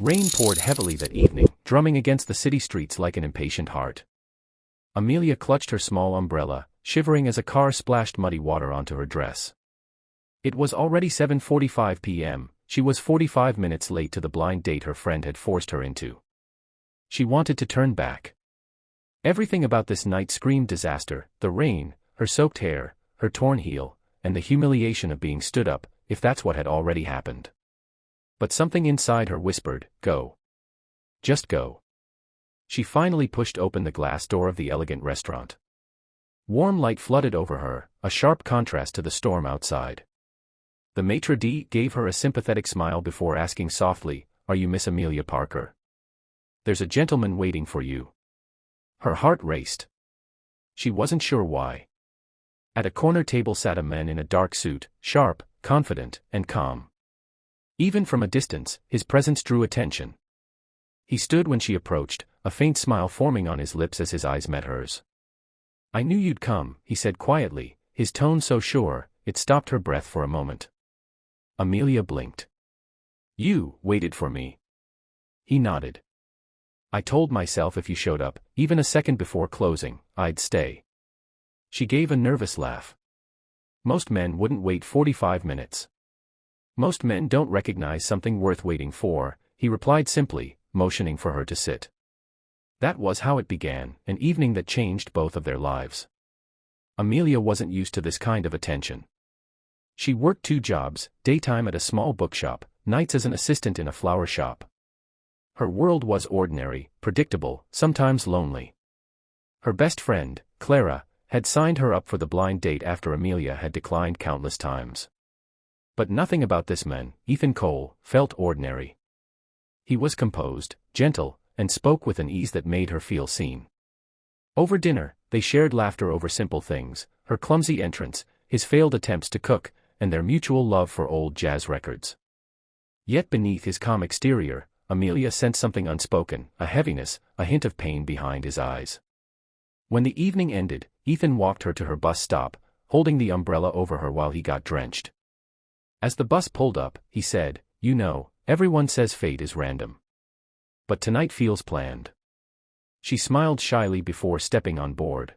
Rain poured heavily that evening, drumming against the city streets like an impatient heart. Amelia clutched her small umbrella, shivering as a car splashed muddy water onto her dress. It was already 7:45 p.m., she was 45 minutes late to the blind date her friend had forced her into. She wanted to turn back. Everything about this night screamed disaster: the rain, her soaked hair, her torn heel, and the humiliation of being stood up, if that's what had already happened. But something inside her whispered, go. Just go. She finally pushed open the glass door of the elegant restaurant. Warm light flooded over her, a sharp contrast to the storm outside. The maitre d' gave her a sympathetic smile before asking softly, "Are you Miss Amelia Parker? There's a gentleman waiting for you." Her heart raced. She wasn't sure why. At a corner table sat a man in a dark suit, sharp, confident, and calm. Even from a distance, his presence drew attention. He stood when she approached, a faint smile forming on his lips as his eyes met hers. "I knew you'd come," he said quietly, his tone so sure, it stopped her breath for a moment. Amelia blinked. "You waited for me." He nodded. "I told myself if you showed up, even a second before closing, I'd stay." She gave a nervous laugh. "Most men wouldn't wait 45 minutes. Most men don't recognize something worth waiting for," he replied simply, motioning for her to sit. That was how it began, an evening that changed both of their lives. Amelia wasn't used to this kind of attention. She worked 2 jobs, daytime at a small bookshop, nights as an assistant in a flower shop. Her world was ordinary, predictable, sometimes lonely. Her best friend, Clara, had signed her up for the blind date after Amelia had declined countless times. But nothing about this man, Ethan Cole, felt ordinary. He was composed, gentle, and spoke with an ease that made her feel seen. Over dinner, they shared laughter over simple things, her clumsy entrance, his failed attempts to cook, and their mutual love for old jazz records. Yet beneath his calm exterior, Amelia sensed something unspoken, a heaviness, a hint of pain behind his eyes. When the evening ended, Ethan walked her to her bus stop, holding the umbrella over her while he got drenched. As the bus pulled up, he said, "You know, everyone says fate is random. But tonight feels planned." She smiled shyly before stepping on board.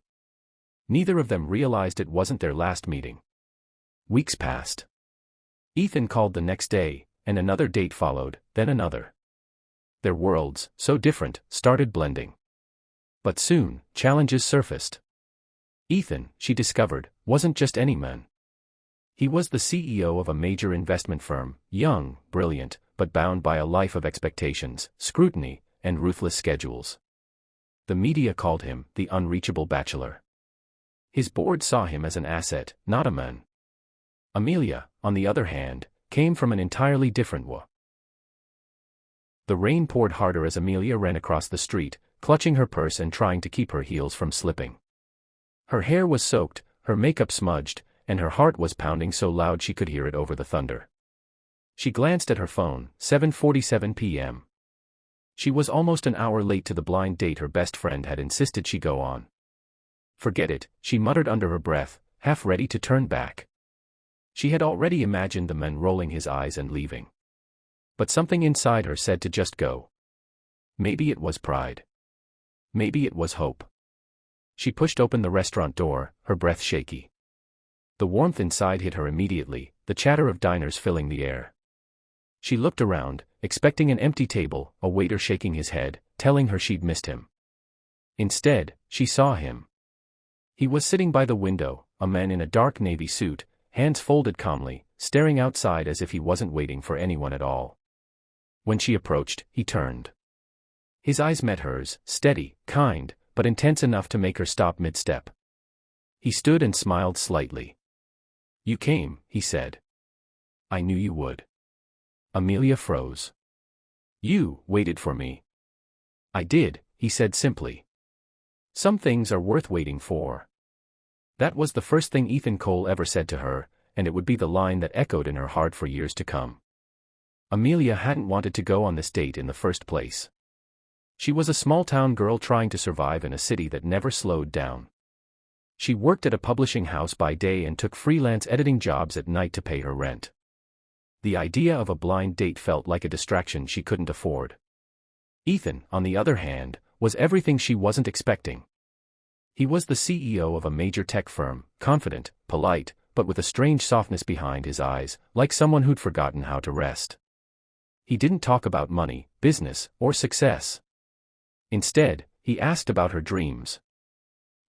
Neither of them realized it wasn't their last meeting. Weeks passed. Ethan called the next day, and another date followed, then another. Their worlds, so different, started blending. But soon, challenges surfaced. Ethan, she discovered, wasn't just any man. He was the CEO of a major investment firm, young, brilliant, but bound by a life of expectations, scrutiny, and ruthless schedules. The media called him the unreachable bachelor. His board saw him as an asset, not a man. Amelia, on the other hand, came from an entirely different world. The rain poured harder as Amelia ran across the street, clutching her purse and trying to keep her heels from slipping. Her hair was soaked, her makeup smudged, and her heart was pounding so loud she could hear it over the thunder. She glanced at her phone, 7:47 p.m. She was almost an hour late to the blind date her best friend had insisted she go on. "Forget it," she muttered under her breath, half ready to turn back. She had already imagined the man rolling his eyes and leaving. But something inside her said to just go. Maybe it was pride. Maybe it was hope. She pushed open the restaurant door, her breath shaky. The warmth inside hit her immediately, the chatter of diners filling the air. She looked around, expecting an empty table, a waiter shaking his head, telling her she'd missed him. Instead, she saw him. He was sitting by the window, a man in a dark navy suit, hands folded calmly, staring outside as if he wasn't waiting for anyone at all. When she approached, he turned. His eyes met hers, steady, kind, but intense enough to make her stop mid-step. He stood and smiled slightly. "You came," he said. "I knew you would." Amelia froze. "You waited for me." "I did," he said simply. "Some things are worth waiting for." That was the first thing Ethan Cole ever said to her, and it would be the line that echoed in her heart for years to come. Amelia hadn't wanted to go on this date in the first place. She was a small-town girl trying to survive in a city that never slowed down. She worked at a publishing house by day and took freelance editing jobs at night to pay her rent. The idea of a blind date felt like a distraction she couldn't afford. Ethan, on the other hand, was everything she wasn't expecting. He was the CEO of a major tech firm, confident, polite, but with a strange softness behind his eyes, like someone who'd forgotten how to rest. He didn't talk about money, business, or success. Instead, he asked about her dreams.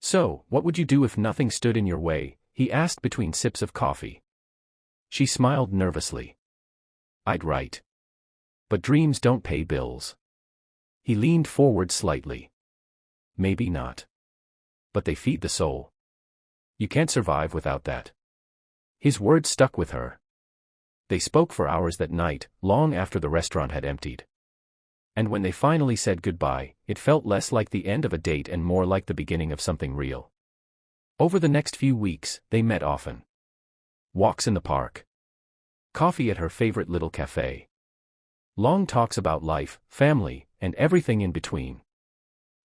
"So, what would you do if nothing stood in your way?" he asked between sips of coffee. She smiled nervously. "I'd write. But dreams don't pay bills." He leaned forward slightly. "Maybe not. But they feed the soul. You can't survive without that." His words stuck with her. They spoke for hours that night, long after the restaurant had emptied. And when they finally said goodbye, it felt less like the end of a date and more like the beginning of something real. Over the next few weeks, they met often. Walks in the park. Coffee at her favorite little cafe. Long talks about life, family, and everything in between.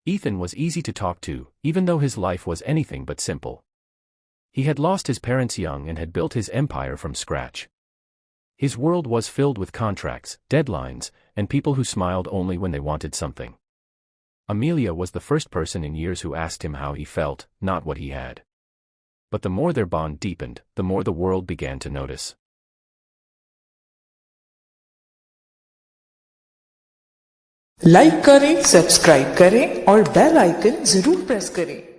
Ethan was easy to talk to, even though his life was anything but simple. He had lost his parents young and had built his empire from scratch. His world was filled with contracts, deadlines, and people who smiled only when they wanted something. Amelia was the first person in years who asked him how he felt, not what he had. But the more their bond deepened, the more the world began to notice. Like करें, subscribe करें और bell icon जरूर press करें।